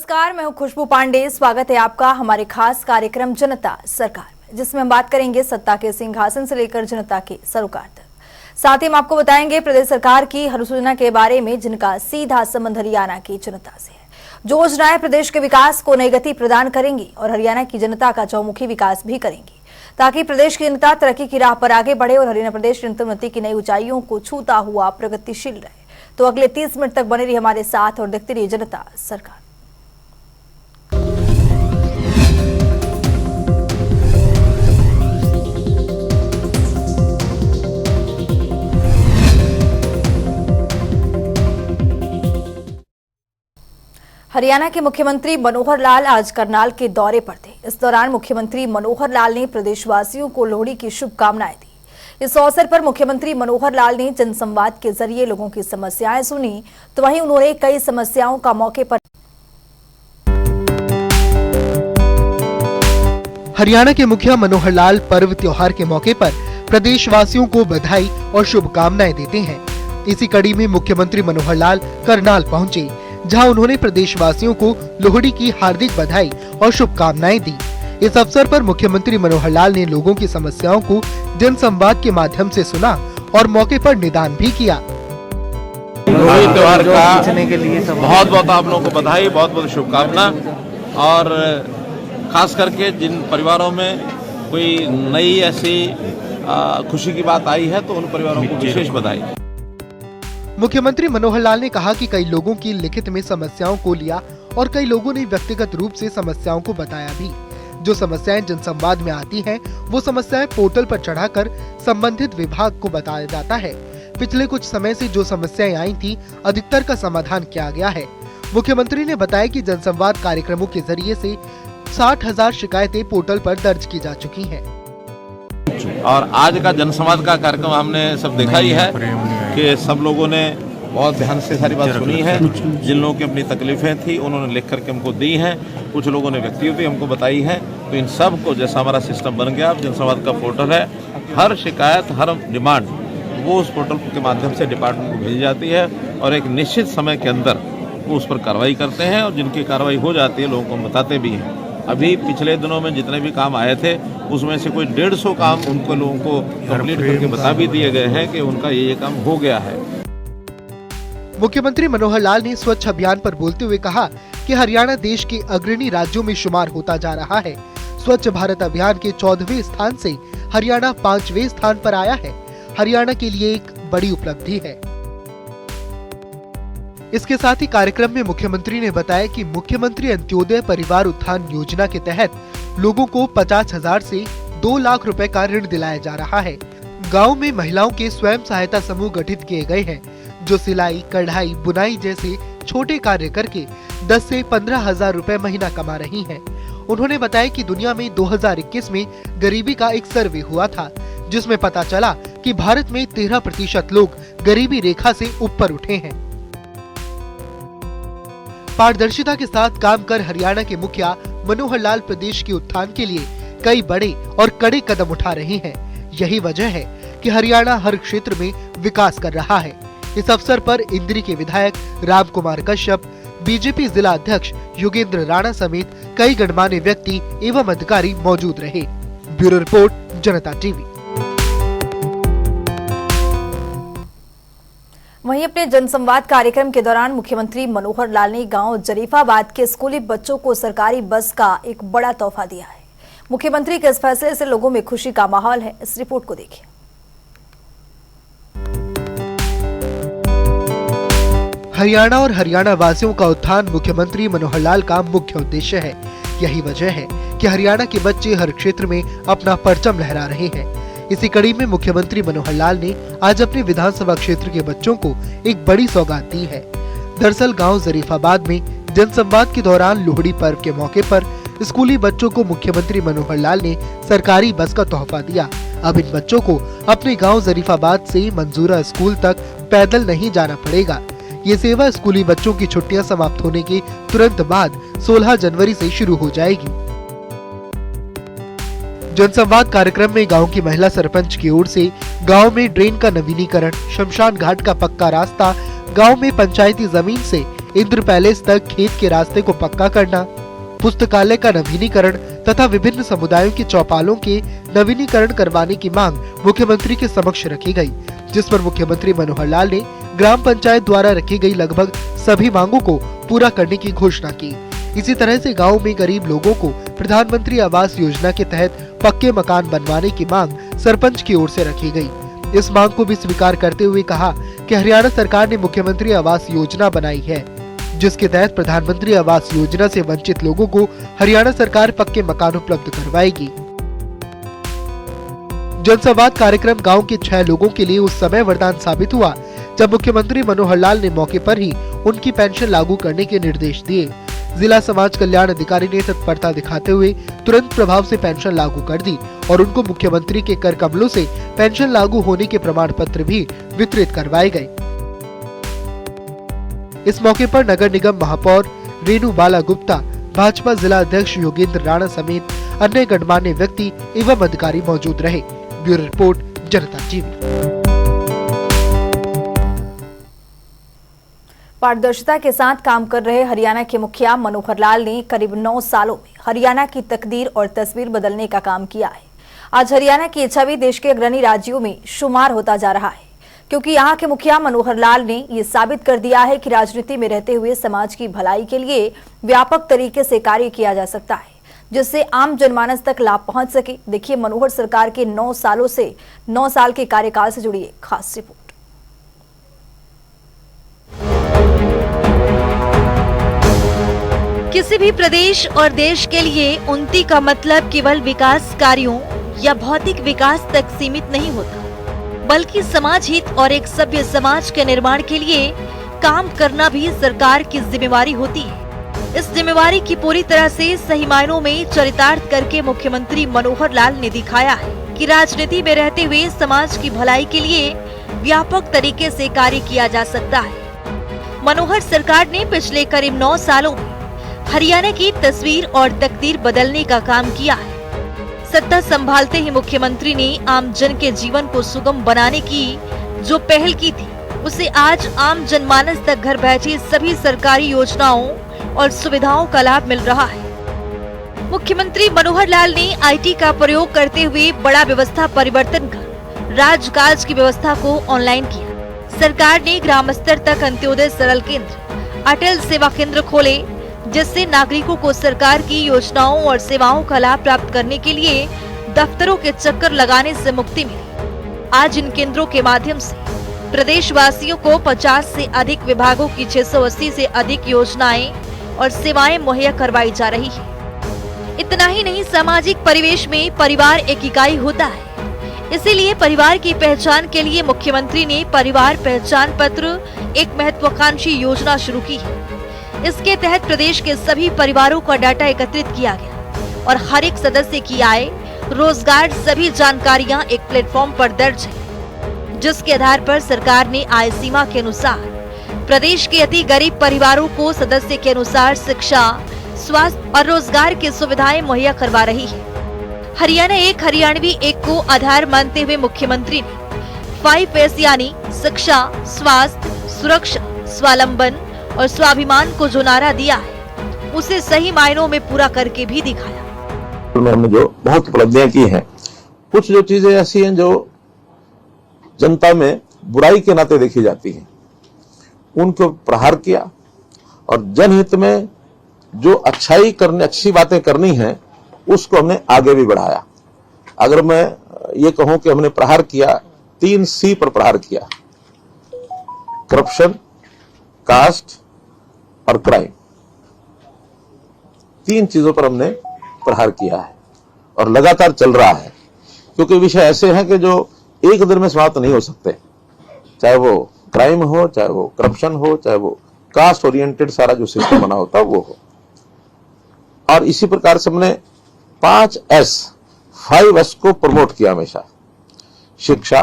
नमस्कार, मैं हूं खुशबू पांडे। स्वागत है आपका हमारे खास कार्यक्रम जनता सरकार में, जिसमें हम बात करेंगे सत्ता के सिंहासन से लेकर जनता के सरोकार तक। साथ ही हम आपको बताएंगे प्रदेश सरकार की हर योजना के बारे में, जिनका सीधा संबंध हरियाणा की जनता से है। जो योजनाएं प्रदेश के विकास को नई गति प्रदान करेंगी और हरियाणा की जनता का चौमुखी विकास भी करेंगी, ताकि प्रदेश की जनता तरक्की की राह पर आगे बढ़े और हरियाणा प्रदेश उन्नति की नई ऊंचाइयों को छूता हुआ प्रगतिशील रहे। तो अगले 30 मिनट तक बने रहिए हमारे साथ और देखते रहिए जनता सरकार। हरियाणा के मुख्यमंत्री मनोहर लाल आज करनाल के दौरे पर थे। इस दौरान मुख्यमंत्री मनोहर लाल ने प्रदेशवासियों को लोहड़ी की शुभकामनाएं दी। इस अवसर पर मुख्यमंत्री मनोहर लाल ने जनसंवाद के जरिए लोगों की समस्याएं सुनी, तो वहीं उन्होंने कई समस्याओं का मौके पर। हरियाणा के मुखिया मनोहर लाल पर्व त्योहार के मौके पर प्रदेशवासियों को बधाई और शुभकामनाएं देते हैं। इसी कड़ी में मुख्यमंत्री मनोहर लाल करनाल पहुंचे, जहां उन्होंने प्रदेशवासियों को लोहड़ी की हार्दिक बधाई और शुभकामनाएं दी। इस अवसर पर मुख्यमंत्री मनोहर लाल ने लोगों की समस्याओं को जनसंवाद के माध्यम से सुना और मौके पर निदान भी किया। लोहड़ी त्योहार का बहुत बहुत आप लोगों को बधाई, बहुत बहुत शुभकामना। और खास करके जिन परिवारों में कोई नई ऐसी खुशी की बात आई है, तो उन परिवारों को विशेष बधाई। मुख्यमंत्री मनोहर लाल ने कहा कि कई लोगों की लिखित में समस्याओं को लिया और कई लोगों ने व्यक्तिगत रूप से समस्याओं को बताया भी। जो समस्याएं जनसंवाद में आती हैं, वो समस्याएं पोर्टल पर चढ़ाकर संबंधित विभाग को बताया जाता है। पिछले कुछ समय से जो समस्याएं आई थी, अधिकतर का समाधान किया गया है। मुख्यमंत्री ने बताया कि जनसंवाद कार्यक्रमों के जरिए से 60,000 शिकायतें पोर्टल पर दर्ज की जा चुकी हैं। और आज का जनसंवाद का कार्यक्रम हमने सब देखा ही है कि सब लोगों ने बहुत ध्यान से सारी बात सुनी है। जिन लोगों की अपनी तकलीफें थी, उन्होंने लिख करके हमको दी हैं। कुछ लोगों ने व्यक्तिगत हमको बताई है। तो इन सब को, जैसा हमारा सिस्टम बन गया, जनसंवाद का पोर्टल है, हर शिकायत, हर डिमांड वो उस पोर्टल के माध्यम से डिपार्टमेंट को भेजी जाती है और एक निश्चित समय के अंदर वो उस पर कार्रवाई करते हैं। और जिनकी कार्रवाई हो जाती है, लोगों को हम बताते भी हैं। अभी पिछले दिनों में जितने भी काम आए थे, उसमें से कोई 150 काम उनको लोगों को कंप्लीट करके बता भी दिए गए हैं कि उनका ये काम हो गया है। मुख्यमंत्री मनोहर लाल ने स्वच्छ अभियान पर बोलते हुए कहा कि हरियाणा देश के अग्रणी राज्यों में शुमार होता जा रहा है। स्वच्छ भारत अभियान के 14वें स्थान से हरियाणा 5वें स्थान पर आया है। हरियाणा के लिए एक बड़ी उपलब्धि है। इसके साथ ही कार्यक्रम में मुख्यमंत्री ने बताया कि मुख्यमंत्री अंत्योदय परिवार उत्थान योजना के तहत लोगों को 50,000 से 2 लाख रुपए का ऋण दिलाया जा रहा है। गांव में महिलाओं के स्वयं सहायता समूह गठित किए गए हैं, जो सिलाई, कढ़ाई, बुनाई जैसे छोटे कार्य करके 10 से 15,000 रुपए महीना कमा रही हैं। उन्होंने बताया कि दुनिया में 2021 में गरीबी का एक सर्वे हुआ था, जिसमें पता चला कि भारत में 13% लोग गरीबी रेखा से ऊपर उठे हैं। पारदर्शिता के साथ काम कर हरियाणा के मुखिया मनोहर लाल प्रदेश के उत्थान के लिए कई बड़े और कड़े कदम उठा रहे हैं। यही वजह है कि हरियाणा हर क्षेत्र में विकास कर रहा है। इस अवसर पर इंद्री के विधायक राम कुमार कश्यप, बीजेपी जिला अध्यक्ष योगेंद्र राणा समेत कई गणमान्य व्यक्ति एवं अधिकारी मौजूद रहे। ब्यूरो रिपोर्ट, जनता टीवी। वहीं अपने जनसंवाद कार्यक्रम के दौरान मुख्यमंत्री मनोहर लाल ने गांव जरीफाबाद के स्कूली बच्चों को सरकारी बस का एक बड़ा तोहफा दिया है। मुख्यमंत्री के इस फैसले से लोगों में खुशी का माहौल है। इस रिपोर्ट को देखिए। हरियाणा और हरियाणा वासियों का उत्थान मुख्यमंत्री मनोहर लाल का मुख्य उद्देश्य है। यही वजह है कि हरियाणा के बच्चे हर क्षेत्र में अपना परचम लहरा रहे हैं। इसी कड़ी में मुख्यमंत्री मनोहर लाल ने आज अपने विधानसभा क्षेत्र के बच्चों को एक बड़ी सौगात दी है। दरअसल गांव जरीफाबाद में जनसंवाद के दौरान लोहड़ी पर्व के मौके पर स्कूली बच्चों को मुख्यमंत्री मनोहर लाल ने सरकारी बस का तोहफा दिया। अब इन बच्चों को अपने गांव जरीफाबाद से मंजूरा स्कूल तक पैदल नहीं जाना पड़ेगा। ये सेवा स्कूली बच्चों की छुट्टियां समाप्त होने के तुरंत बाद 16 जनवरी से शुरू हो जाएगी। जनसंवाद कार्यक्रम में गांव की महिला सरपंच की ओर से गांव में ड्रेन का नवीनीकरण, शमशान घाट का पक्का रास्ता, गांव में पंचायती जमीन से इंद्र पैलेस तक खेत के रास्ते को पक्का करना, पुस्तकालय का नवीनीकरण तथा विभिन्न समुदायों के चौपालों के नवीनीकरण करवाने की मांग मुख्यमंत्री के समक्ष रखी गई, जिस पर मुख्यमंत्री मनोहर लाल ने ग्राम पंचायत द्वारा रखी गई लगभग सभी मांगों को पूरा करने की घोषणा की। इसी तरह से गांव में गरीब लोगों को प्रधानमंत्री आवास योजना के तहत पक्के मकान बनवाने की मांग सरपंच की ओर से रखी गई। इस मांग को भी स्वीकार करते हुए कहा कि हरियाणा सरकार ने मुख्यमंत्री आवास योजना बनाई है, जिसके तहत प्रधानमंत्री आवास योजना से वंचित लोगों को हरियाणा सरकार पक्के मकान उपलब्ध करवाएगी। जनसंवाद कार्यक्रम गांव के 6 लोगों के लिए उस समय वरदान साबित हुआ जब मुख्यमंत्री मनोहर लाल ने मौके पर ही उनकी पेंशन लागू करने के निर्देश दिए। जिला समाज कल्याण अधिकारी ने तत्परता दिखाते हुए तुरंत प्रभाव से पेंशन लागू कर दी और उनको मुख्यमंत्री के कर कमलों से पेंशन लागू होने के प्रमाण पत्र भी वितरित करवाए गए। इस मौके पर नगर निगम महापौर रेणु बाला गुप्ता, भाजपा जिला अध्यक्ष योगेंद्र राणा समेत अन्य गणमान्य व्यक्ति एवं अधिकारी मौजूद रहे। ब्यूरो रिपोर्ट, जनता टीवी। पारदर्शिता के साथ काम कर रहे हरियाणा के मुखिया मनोहर लाल ने करीब 9 सालों में हरियाणा की तकदीर और तस्वीर बदलने का काम किया है। आज हरियाणा की छवि देश के अग्रणी राज्यों में शुमार होता जा रहा है, क्योंकि यहाँ के मुखिया मनोहर लाल ने ये साबित कर दिया है कि राजनीति में रहते हुए समाज की भलाई के लिए व्यापक तरीके से कार्य किया जा सकता है, जिससे आम जनमानस तक लाभ पहुंच सके। देखिए मनोहर सरकार के 9 साल के कार्यकाल से जुड़ी एक खास रिपोर्ट। किसी भी प्रदेश और देश के लिए उन्नति का मतलब केवल विकास कार्यों या भौतिक विकास तक सीमित नहीं होता, बल्कि समाज हित और एक सभ्य समाज के निर्माण के लिए काम करना भी सरकार की जिम्मेवारी होती है। इस जिम्मेवारी की पूरी तरह से सही मायनों में चरितार्थ करके मुख्यमंत्री मनोहर लाल ने दिखाया है कि राजनीति में रहते हुए समाज की भलाई के लिए व्यापक तरीके से कार्य किया जा सकता है। मनोहर सरकार ने पिछले करीब 9 सालों में हरियाणा की तस्वीर और तकदीर बदलने का काम किया है। सत्ता संभालते ही मुख्यमंत्री ने आम जन के जीवन को सुगम बनाने की जो पहल की थी, उसे आज आम जनमानस तक घर बैठे सभी सरकारी योजनाओं और सुविधाओं का लाभ मिल रहा है। मुख्यमंत्री मनोहर लाल ने आईटी का प्रयोग करते हुए बड़ा व्यवस्था परिवर्तन कर राजकाज की व्यवस्था को ऑनलाइन किया। सरकार ने ग्राम स्तर तक अंत्योदय सरल केंद्र, अटल सेवा केंद्र खोले, जिससे नागरिकों को सरकार की योजनाओं और सेवाओं का लाभ प्राप्त करने के लिए दफ्तरों के चक्कर लगाने से मुक्ति मिली। आज इन केंद्रों के माध्यम से प्रदेशवासियों को 50 से अधिक विभागों की 680 से अधिक योजनाएं और सेवाएं मुहैया करवाई जा रही है। इतना ही नहीं, सामाजिक परिवेश में परिवार एक इकाई होता है, इसीलिए परिवार की पहचान के लिए मुख्यमंत्री ने परिवार पहचान पत्र एक महत्वाकांक्षी योजना शुरू की है। इसके तहत प्रदेश के सभी परिवारों का डाटा एकत्रित किया गया और हर एक सदस्य की आय, रोजगार, सभी जानकारियां एक प्लेटफॉर्म पर दर्ज है, जिसके आधार पर सरकार ने आय सीमा के अनुसार प्रदेश के अति गरीब परिवारों को सदस्य के अनुसार शिक्षा, स्वास्थ्य और रोजगार की सुविधाएं मुहैया करवा रही है। हरियाणा एक, हरियाणवी एक को आधार मानते हुए मुख्यमंत्री ने 5S यानी शिक्षा, स्वास्थ्य, सुरक्षा, स्वावलंबन और स्वाभिमान को जो नारा दिया है, उसे सही मायनों में पूरा करके भी दिखाया। हमने जो बहुत उपलब्धियां की हैं, कुछ जो चीजें ऐसी हैं जो जनता में बुराई के नाते देखी जाती हैं, उनको प्रहार किया और जनहित में जो अच्छी बातें करनी है, उसको हमने आगे भी बढ़ाया। अगर मैं ये कहूं कि हमने प्रहार किया, 3 C पर प्रहार किया, करप्शन, कास्ट और क्राइम, 3 चीजों पर हमने प्रहार किया है और लगातार चल रहा है, क्योंकि विषय ऐसे हैं कि जो एक दिन में समाप्त नहीं हो सकते, चाहे वो क्राइम हो, चाहे वो करप्शन हो, चाहे वो कास्ट ओरिएंटेड सारा जो सिस्टम बना होता है वो हो। और इसी प्रकार से हमने 5S को प्रमोट किया हमेशा, शिक्षा,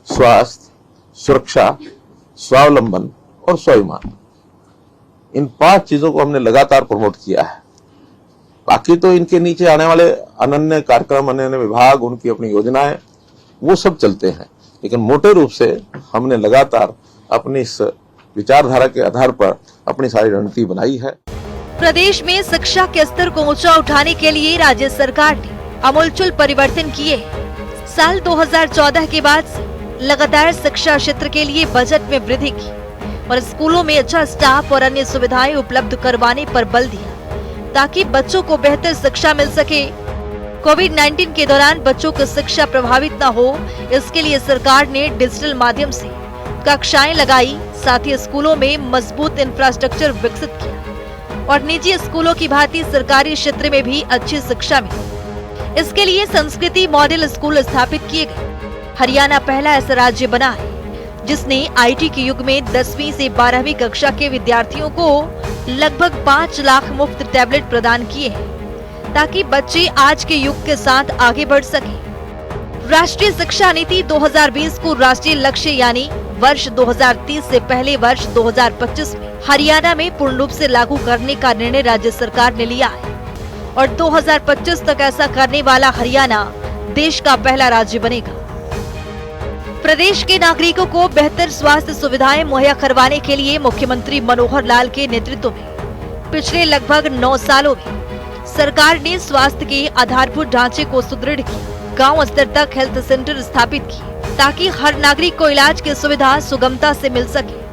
स्वास्थ्य, सुरक्षा, स्वावलंबन और स्वाभिमान। इन 5 चीजों को हमने लगातार प्रमोट किया है। बाकी तो इनके नीचे आने वाले अनन्य कार्यक्रम, अनन्य विभाग, उनकी अपनी योजनाएं, वो सब चलते हैं, लेकिन मोटे रूप से हमने लगातार अपनी इस विचारधारा के आधार पर अपनी सारी रणनीति बनाई है। प्रदेश में शिक्षा के स्तर को ऊंचा उठाने के लिए राज्य सरकार ने आमूलचूल परिवर्तन किए हैं। साल 2014 के बाद से लगातार शिक्षा क्षेत्र के लिए बजट में वृद्धि की और स्कूलों में अच्छा स्टाफ और अन्य सुविधाएं उपलब्ध करवाने पर बल दिया ताकि बच्चों को बेहतर शिक्षा मिल सके। कोविड-19 के दौरान बच्चों की शिक्षा प्रभावित न हो, इसके लिए सरकार ने डिजिटल माध्यम से कक्षाएं लगाई, साथ ही स्कूलों में मजबूत इंफ्रास्ट्रक्चर विकसित किया और निजी स्कूलों की भांति सरकारी क्षेत्र में भी अच्छी शिक्षा मिली। इसके लिए संस्कृति मॉडल स्कूल स्थापित किए गए। हरियाणा पहला ऐसा राज्य बना है जिसने आईटी के युग में 10वीं से 12वीं कक्षा के विद्यार्थियों को लगभग 5 लाख मुफ्त टैबलेट प्रदान किए हैं ताकि बच्चे आज के युग के साथ आगे बढ़ सके। राष्ट्रीय शिक्षा नीति 2020 को राष्ट्रीय लक्ष्य यानी वर्ष 2030 से पहले वर्ष 2025 में हरियाणा में पूर्ण रूप से लागू करने का निर्णय राज्य सरकार ने लिया है और 2025 तक ऐसा करने वाला हरियाणा देश का पहला राज्य बनेगा। प्रदेश के नागरिकों को बेहतर स्वास्थ्य सुविधाएं मुहैया करवाने के लिए मुख्यमंत्री मनोहर लाल के नेतृत्व में पिछले लगभग 9 सालों में सरकार ने स्वास्थ्य के आधारभूत ढांचे को सुदृढ़ किया, गांव स्तर तक हेल्थ सेंटर स्थापित किए ताकि हर नागरिक को इलाज की सुविधा सुगमता से मिल सके।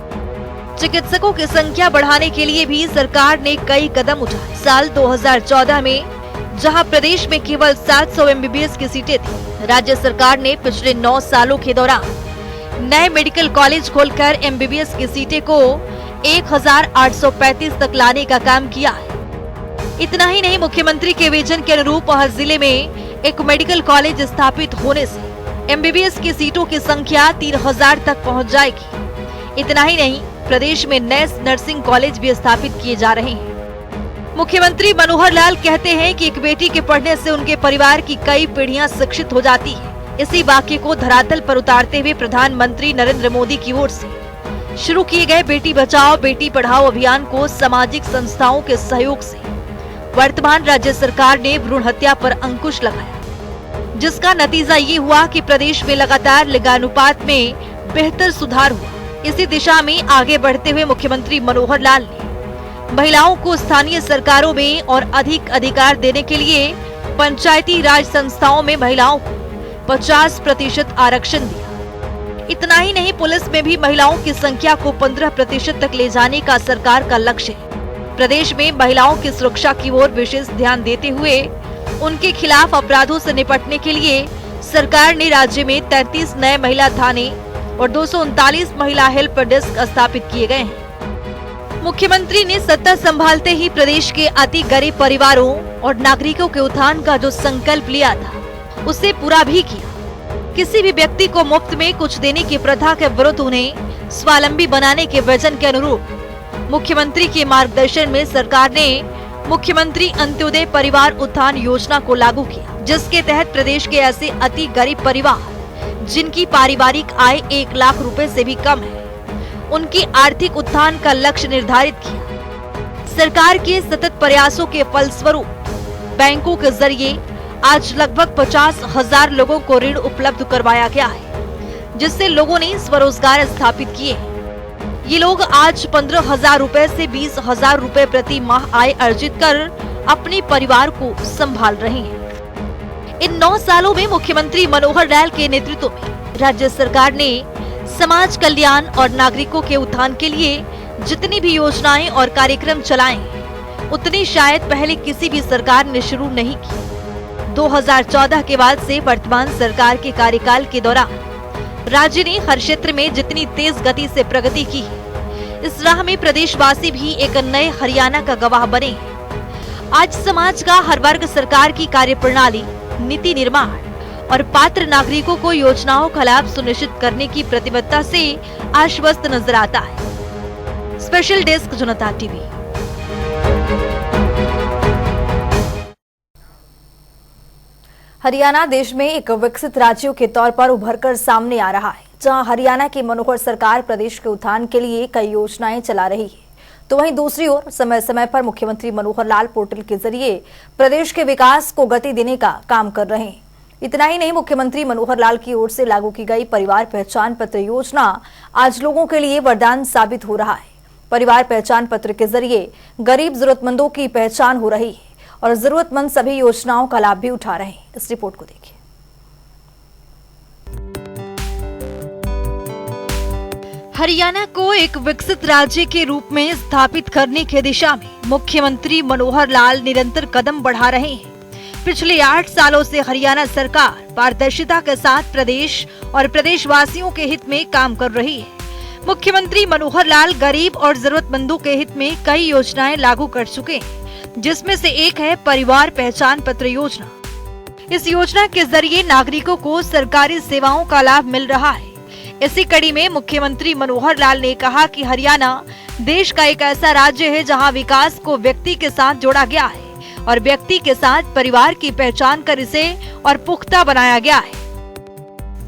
चिकित्सकों की संख्या बढ़ाने के लिए भी सरकार ने कई कदम उठाए। साल 2014 में जहां प्रदेश में केवल 700 MBBS की सीटें थी, राज्य सरकार ने पिछले 9 सालों के दौरान नए मेडिकल कॉलेज खोलकर MBBS की सीटें को 1835 तक लाने का काम किया है। इतना ही नहीं, मुख्यमंत्री के विजन के अनुरूप हर जिले में एक मेडिकल कॉलेज स्थापित होने से MBBS की सीटों की संख्या 3000 तक पहुंच जाएगी। इतना ही नहीं, प्रदेश में नए नर्सिंग कॉलेज भी स्थापित किए जा रहे हैं। मुख्यमंत्री मनोहर लाल कहते हैं कि एक बेटी के पढ़ने से उनके परिवार की कई पीढ़ियां शिक्षित हो जाती है। इसी वाक्य को धरातल पर उतारते हुए प्रधानमंत्री नरेंद्र मोदी की ओर से शुरू किए गए बेटी बचाओ बेटी पढ़ाओ अभियान को सामाजिक संस्थाओं के सहयोग से वर्तमान राज्य सरकार ने भ्रूण हत्या पर अंकुश लगाया, जिसका नतीजा ये हुआ कि प्रदेश में लगातार लिंगानुपात में बेहतर सुधार हुआ। इसी दिशा में आगे बढ़ते हुए मुख्यमंत्री मनोहर लाल ने महिलाओं को स्थानीय सरकारों में और अधिक अधिकार देने के लिए पंचायती राज संस्थाओं में महिलाओं को 50% आरक्षण दिया। इतना ही नहीं, पुलिस में भी महिलाओं की संख्या को 15% तक ले जाने का सरकार का लक्ष्य है। प्रदेश में महिलाओं की सुरक्षा की ओर विशेष ध्यान देते हुए उनके खिलाफ अपराधों से निपटने के लिए सरकार ने राज्य में 33 नए महिला थाने और 239 महिला हेल्प डेस्क स्थापित किए गए हैं। मुख्यमंत्री ने सत्ता संभालते ही प्रदेश के अति गरीब परिवारों और नागरिकों के उत्थान का जो संकल्प लिया था उसे पूरा भी किया। किसी भी व्यक्ति को मुफ्त में कुछ देने की प्रथा के विरुद्ध उन्हें स्वावलंबी बनाने के विजन के अनुरूप मुख्यमंत्री के मार्गदर्शन में सरकार ने मुख्यमंत्री अंत्योदय परिवार उत्थान योजना को लागू किया, जिसके तहत प्रदेश के ऐसे अति गरीब परिवार जिनकी पारिवारिक आय 1 लाख रुपए से भी कम है, उनकी आर्थिक उत्थान का लक्ष्य निर्धारित किया। सरकार के सतत प्रयासों के फलस्वरूप बैंकों के जरिए आज लगभग 50,000 लोगों को ऋण उपलब्ध करवाया गया है, जिससे लोगों ने स्वरोजगार स्थापित किए हैं। ये लोग आज 15,000 रुपए से 20,000 रुपए प्रति माह आय अर्जित कर अपने परिवार को संभाल रहे हैं। इन 9 सालों में मुख्यमंत्री मनोहर लाल के नेतृत्व में राज्य सरकार ने समाज कल्याण और नागरिकों के उत्थान के लिए जितनी भी योजनाएं और कार्यक्रम चलाए हैं, उतनी शायद पहले किसी भी सरकार ने शुरू नहीं की। 2014 के बाद से वर्तमान सरकार के कार्यकाल के दौरान राज्य ने हर क्षेत्र में जितनी तेज गति से प्रगति की है, इस राह में प्रदेशवासी भी एक नए हरियाणा का गवाह बने हैं। आज समाज का हर वर्ग सरकार की कार्यप्रणाली, नीति निर्माण और पात्र नागरिकों को योजनाओं का लाभ सुनिश्चित करने की प्रतिबद्धता से आश्वस्त नजर आता है। स्पेशल डेस्क जनता टीवी। हरियाणा देश में एक विकसित राज्यों के तौर पर उभरकर सामने आ रहा है, जहां हरियाणा की मनोहर सरकार प्रदेश के उत्थान के लिए कई योजनाएं चला रही है, तो वहीं दूसरी ओर समय समय पर मुख्यमंत्री मनोहर लाल पोर्टल के जरिए प्रदेश के विकास को गति देने का काम कर रहे हैं। इतना ही नहीं, मुख्यमंत्री मनोहर लाल की ओर से लागू की गई परिवार पहचान पत्र योजना आज लोगों के लिए वरदान साबित हो रहा है। परिवार पहचान पत्र के जरिए गरीब जरूरतमंदों की पहचान हो रही है और जरूरतमंद सभी योजनाओं का लाभ भी उठा रहे हैं। इस रिपोर्ट को देखिए। हरियाणा को एक विकसित राज्य के रूप में स्थापित करने की दिशा में मुख्यमंत्री मनोहर लाल निरंतर कदम बढ़ा रहे हैं। पिछले 8 सालों से हरियाणा सरकार पारदर्शिता के साथ प्रदेश और प्रदेशवासियों के हित में काम कर रही है। मुख्यमंत्री मनोहर लाल गरीब और जरूरतमंदों के हित में कई योजनाएं लागू कर चुके हैं, जिसमें से एक है परिवार पहचान पत्र योजना। इस योजना के जरिए नागरिकों को सरकारी सेवाओं का लाभ मिल रहा है। इसी कड़ी में मुख्यमंत्री मनोहर लाल ने कहा कि हरियाणा देश का एक ऐसा राज्य है जहां विकास को व्यक्ति के साथ जोड़ा गया है और व्यक्ति के साथ परिवार की पहचान कर इसे और पुख्ता बनाया गया है।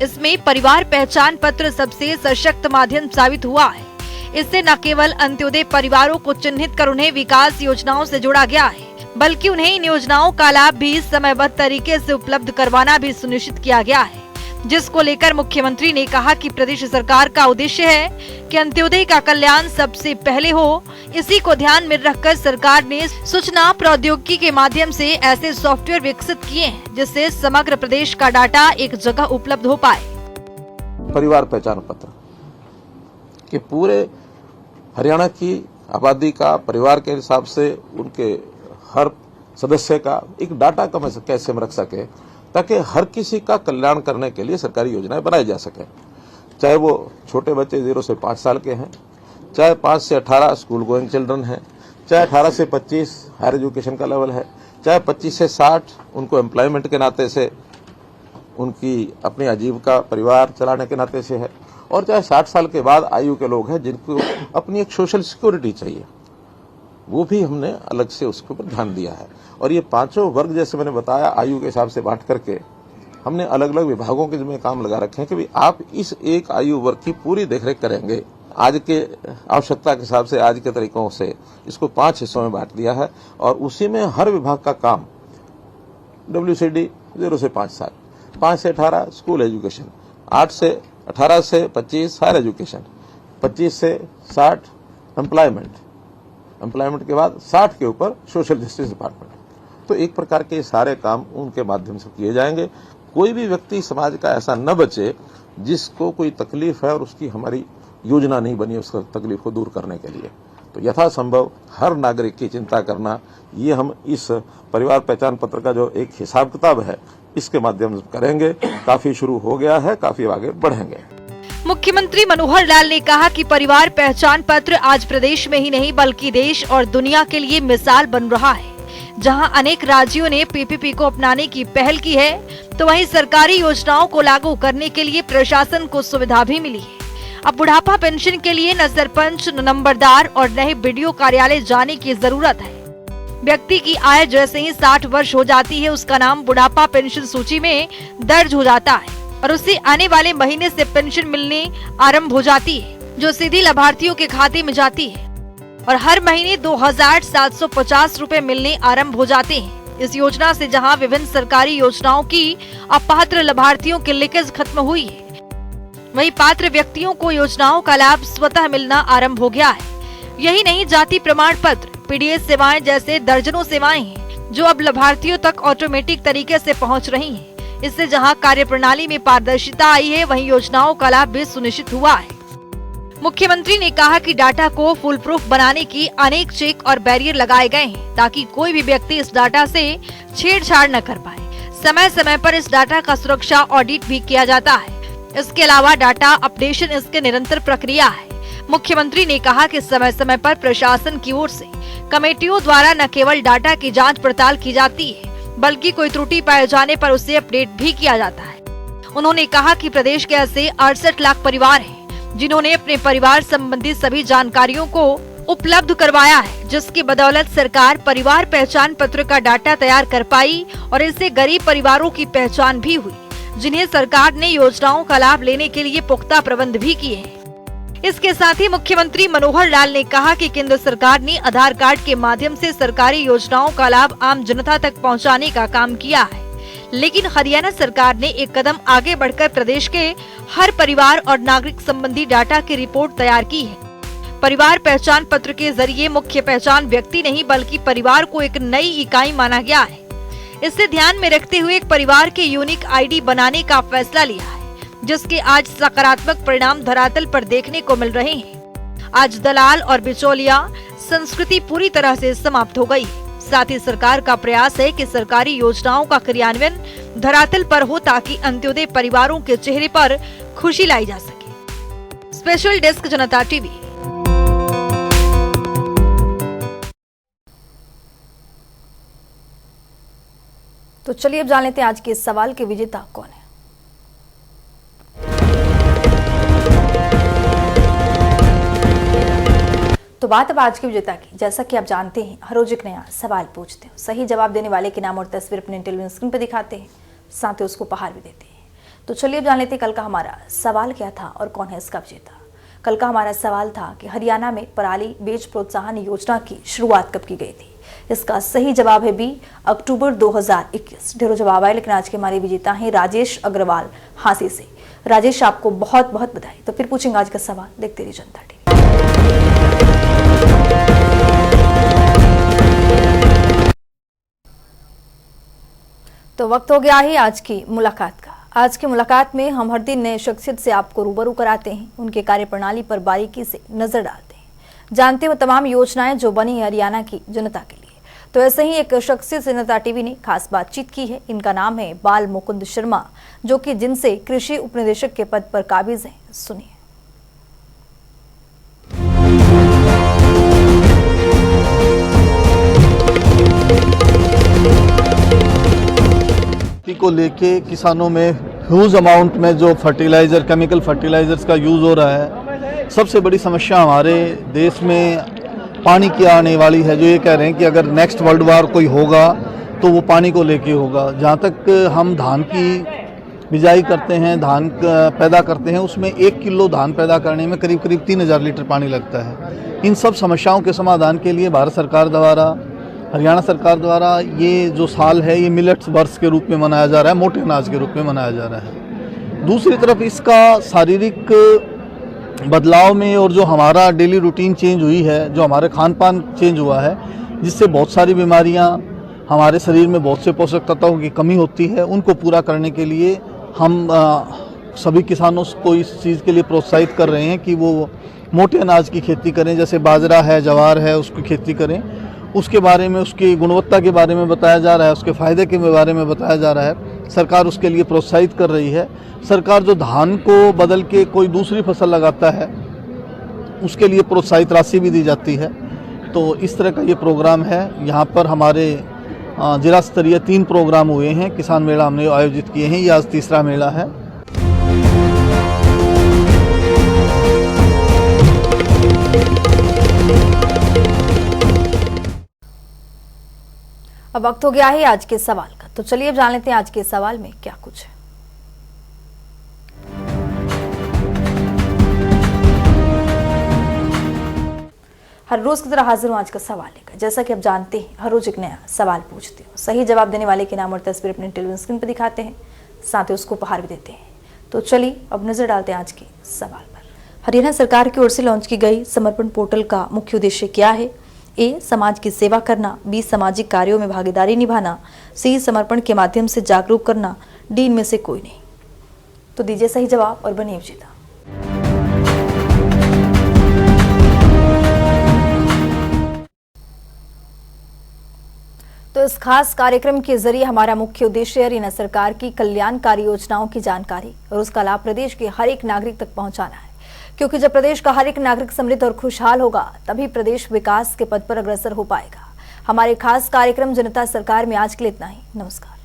इसमें परिवार पहचान पत्र सबसे सशक्त माध्यम साबित हुआ है। इससे न केवल अंत्योदय परिवारों को चिन्हित कर उन्हें विकास योजनाओं से जोड़ा गया है, बल्कि उन्हें इन योजनाओं का लाभ भी समयबद्ध तरीके से उपलब्ध करवाना भी सुनिश्चित किया गया है, जिसको लेकर मुख्यमंत्री ने कहा कि प्रदेश सरकार का उद्देश्य है कि अंत्योदय का कल्याण सबसे पहले हो। इसी को ध्यान में रखकर सरकार ने सूचना प्रौद्योगिकी के माध्यम से ऐसे सॉफ्टवेयर विकसित किए हैं जिससे समग्र प्रदेश का डाटा एक जगह उपलब्ध हो पाए। परिवार पहचान पत्र कि पूरे हरियाणा की आबादी का परिवार के हिसाब से उनके हर सदस्य का एक डाटा कैसे हम रख सके, ताकि हर किसी का कल्याण करने के लिए सरकारी योजनाएं बनाई जा सके। चाहे वो छोटे बच्चे 0 से 5 साल के हैं, चाहे 5 से 18 स्कूल गोइंग चिल्ड्रन हैं, चाहे 18 से 25 हायर एजुकेशन का लेवल है, चाहे 25 से 60 उनको एम्प्लॉयमेंट के नाते से उनकी अपनी आजीविका परिवार चलाने के नाते से है, और चाहे 60 साल के बाद आयु के लोग हैं जिनको अपनी एक सोशल सिक्योरिटी चाहिए, वो भी हमने अलग से उसके ऊपर ध्यान दिया है। और ये पांचों वर्ग जैसे मैंने बताया आयु के हिसाब से बांट करके हमने अलग अलग विभागों के जिम्मे काम लगा रखे हैं कि भाई आप इस एक आयु वर्ग की पूरी देखरेख करेंगे। आज के आवश्यकता के हिसाब से आज के तरीकों से इसको 5 हिस्सों में बांट दिया है और उसी में हर विभाग का काम WCD 0 से 5 साल, 5 से 18 स्कूल एजुकेशन, 18 से 25 हायर एजुकेशन, 25 से 60 एम्प्लॉयमेंट के बाद 60 के ऊपर सोशल जस्टिस डिपार्टमेंट। तो एक प्रकार के सारे काम उनके माध्यम से किए जाएंगे। कोई भी व्यक्ति समाज का ऐसा न बचे जिसको कोई तकलीफ है और उसकी हमारी योजना नहीं बनी उस तकलीफ को दूर करने के लिए। तो यथासंभव हर नागरिक की चिंता करना, ये हम इस परिवार पहचान पत्र का जो एक हिसाब किताब है इसके माध्यम से करेंगे। काफी शुरू हो गया है, काफी आगे बढ़ेंगे। मुख्यमंत्री मनोहर लाल ने कहा कि परिवार पहचान पत्र आज प्रदेश में ही नहीं बल्कि देश और दुनिया के लिए मिसाल बन रहा है। जहां अनेक राज्यों ने PPP को अपनाने की पहल की है, तो वहीं सरकारी योजनाओं को लागू करने के लिए प्रशासन को सुविधा भी मिली है। अब बुढ़ापा पेंशन के लिए न सरपंच, न नंबरदार और न ही BDO कार्यालय जाने की जरूरत है। व्यक्ति की आय जैसे ही 60 वर्ष हो जाती है, उसका नाम बुढ़ापा पेंशन सूची में दर्ज हो जाता है और उसे आने वाले महीने से पेंशन मिलने आरंभ हो जाती है, जो सीधी लाभार्थियों के खाते में जाती है और हर महीने 2750 रुपए मिलने आरंभ हो जाते हैं। इस योजना से जहां विभिन्न सरकारी योजनाओं की अपात्र लाभार्थियों की लीकेज खत्म हुई है, वहीं पात्र व्यक्तियों को योजनाओं का लाभ स्वतः मिलना आरंभ हो गया है। यही नहीं, जाति प्रमाण पत्र, PDS सेवाएं जैसे दर्जनों सेवाएं हैं जो अब लाभार्थियों तक ऑटोमेटिक तरीके से पहुंच रही हैं। इससे जहां कार्यप्रणाली में पारदर्शिता आई है, वहीं योजनाओं का लाभ भी सुनिश्चित हुआ है। मुख्यमंत्री ने कहा कि डाटा को फुल प्रूफ बनाने की अनेक चेक और बैरियर लगाए गए हैं ताकि कोई भी व्यक्ति इस डाटा से छेड़छाड़ न कर पाए। समय समय पर इस डाटा का सुरक्षा ऑडिट भी किया जाता है। इसके अलावा डाटा अपडेशन इसके निरंतर प्रक्रिया है। मुख्यमंत्री ने कहा कि समय समय पर प्रशासन की ओर से कमेटियों द्वारा न केवल डाटा की जांच पड़ताल की जाती है, बल्कि कोई त्रुटि पाए जाने पर उसे अपडेट भी किया जाता है। उन्होंने कहा कि प्रदेश के ऐसे 68 लाख परिवार हैं जिन्होंने अपने परिवार संबंधी सभी जानकारियों को उपलब्ध करवाया है, जिसकी बदौलत सरकार परिवार पहचान पत्र का डाटा तैयार कर पाई और इससे गरीब परिवारों की पहचान भी हुई, जिन्हें सरकार ने योजनाओं का लाभ लेने के लिए पुख्ता प्रबंध भी किए हैं। इसके साथ ही मुख्यमंत्री मनोहर लाल ने कहा कि केंद्र सरकार ने आधार कार्ड के माध्यम से सरकारी योजनाओं का लाभ आम जनता तक पहुंचाने का काम किया है, लेकिन हरियाणा सरकार ने एक कदम आगे बढ़कर प्रदेश के हर परिवार और नागरिक संबंधी डाटा की रिपोर्ट तैयार की है। परिवार पहचान पत्र के जरिए मुख्य पहचान व्यक्ति नहीं बल्कि परिवार को एक नई इकाई माना गया है। इसे ध्यान में रखते हुए एक परिवार के यूनिक आईडी बनाने का फैसला लिया है, जिसके आज सकारात्मक परिणाम धरातल पर देखने को मिल रहे हैं। आज दलाल और बिचौलिया संस्कृति पूरी तरह से समाप्त हो गई है। साथ ही सरकार का प्रयास है कि सरकारी योजनाओं का क्रियान्वयन धरातल पर हो ताकि अंत्योदय परिवारों के चेहरे पर खुशी लाई जा सके। स्पेशल डेस्क जनता टीवी। तो चलिए अब जान लेते हैं आज के इस सवाल के विजेता कौन है। तो बात अब आज के विजेता की। जैसा कि आप जानते हैं, हर रोज एक नया सवाल पूछते हैं, सही जवाब देने वाले के नाम और तस्वीर अपने टेलीविजन स्क्रीन पर दिखाते हैं, साथ ही उसको उपहार भी देते हैं। तो चलिए अब जान लेते हैं कल का हमारा सवाल क्या था और कौन है इसका विजेता। कल का हमारा सवाल था कि हरियाणा में पराली बेच प्रोत्साहन योजना की शुरुआत कब की गई थी। इसका सही जवाब है बी, अक्टूबर 2021। ढेरों जवाब आए, लेकिन आज के हमारे विजेता हैं राजेश अग्रवाल हांसी से। राजेश, आपको बहुत बहुत बधाई। तो फिर पूछेंगे आज का सवाल, देखते रहिए जनता टीवी। तो वक्त हो गया है आज की मुलाकात का। आज की मुलाकात में हम हर दिन नए शख्सियत से आपको रूबरू कराते हैं, उनके कार्यप्रणाली पर बारीकी से नजर डालते हैं, जानते हो तमाम योजनाएं जो बनी है हरियाणा की जनता के लिए। तो ऐसे ही एक शख्सियत से जनता टीवी ने खास बातचीत की है। इनका नाम है बाल मुकुंद शर्मा, जो कि जिनसे कृषि उपनिदेशक के पद पर काबिज हैं। सुनिए। को लेके किसानों में ह्यूज अमाउंट में जो फर्टिलाइजर, केमिकल फर्टिलाइजर्स का यूज़ हो रहा है। सबसे बड़ी समस्या हमारे देश में पानी की आने वाली है, जो ये कह रहे हैं कि अगर नेक्स्ट वर्ल्ड वार कोई होगा तो वो पानी को लेके होगा। जहाँ तक हम धान की बिजाई करते हैं, धान पैदा करते हैं, उसमें 1 किलो धान पैदा करने में करीब करीब 3000 लीटर पानी लगता है। इन सब समस्याओं के समाधान के लिए भारत सरकार द्वारा, हरियाणा सरकार द्वारा ये जो साल है ये मिलेट्स वर्ष के रूप में मनाया जा रहा है, मोटे अनाज के रूप में मनाया जा रहा है। दूसरी तरफ इसका शारीरिक बदलाव में और जो हमारा डेली रूटीन चेंज हुई है, जो हमारे खान पान चेंज हुआ है, जिससे बहुत सारी बीमारियां, हमारे शरीर में बहुत से पोषक तत्वों की कमी होती है, उनको पूरा करने के लिए हम सभी किसानों को इस चीज़ के लिए प्रोत्साहित कर रहे हैं कि वो मोटे अनाज की खेती करें, जैसे बाजरा है, ज्वार है, उसकी खेती करें। उसके बारे में, उसकी गुणवत्ता के बारे में बताया जा रहा है, उसके फ़ायदे के बारे में बताया जा रहा है। सरकार उसके लिए प्रोत्साहित कर रही है। सरकार जो धान को बदल के कोई दूसरी फसल लगाता है, उसके लिए प्रोत्साहित राशि भी दी जाती है। तो इस तरह का ये प्रोग्राम है। यहाँ पर हमारे जिला स्तरीय 3 प्रोग्राम हुए हैं, किसान मेला हमने आयोजित किए हैं, ये आज तीसरा मेला है। अब वक्त हो गया है आज के सवाल का। तो चलिए अब जान लेते हैं आज के सवाल में क्या कुछ है। हर रोज की तरह हाजिर हूं आज का सवाल लेकर। जैसा कि आप जानते हैं, हर रोज एक नया सवाल पूछते हो, सही जवाब देने वाले के नाम और तस्वीर अपने टेलीविजन स्क्रीन पर दिखाते हैं, साथ ही उसको उपहार भी देते हैं। तो चलिए अब नजर डालते हैं आज के सवाल पर। हरियाणा सरकार की ओर से लॉन्च की गई समर्पण पोर्टल का मुख्य उद्देश्य क्या है? ए, समाज की सेवा करना, बी, सामाजिक कार्यों में भागीदारी निभाना, सी, समर्पण के माध्यम से जागरूक करना, डी, इनमें से कोई नहीं। तो दीजिए सही जवाब और बनिए विजेता। तो इस खास कार्यक्रम के जरिए हमारा मुख्य उद्देश्य हरियाणा सरकार की कल्याणकारी योजनाओं की जानकारी और उसका लाभ प्रदेश के हर एक नागरिक तक पहुंचाना है, क्योंकि जब प्रदेश का हर एक नागरिक समृद्ध और खुशहाल होगा तभी प्रदेश विकास के पथ पर अग्रसर हो पाएगा। हमारे खास कार्यक्रम जनता सरकार में आज के लिए इतना ही। नमस्कार।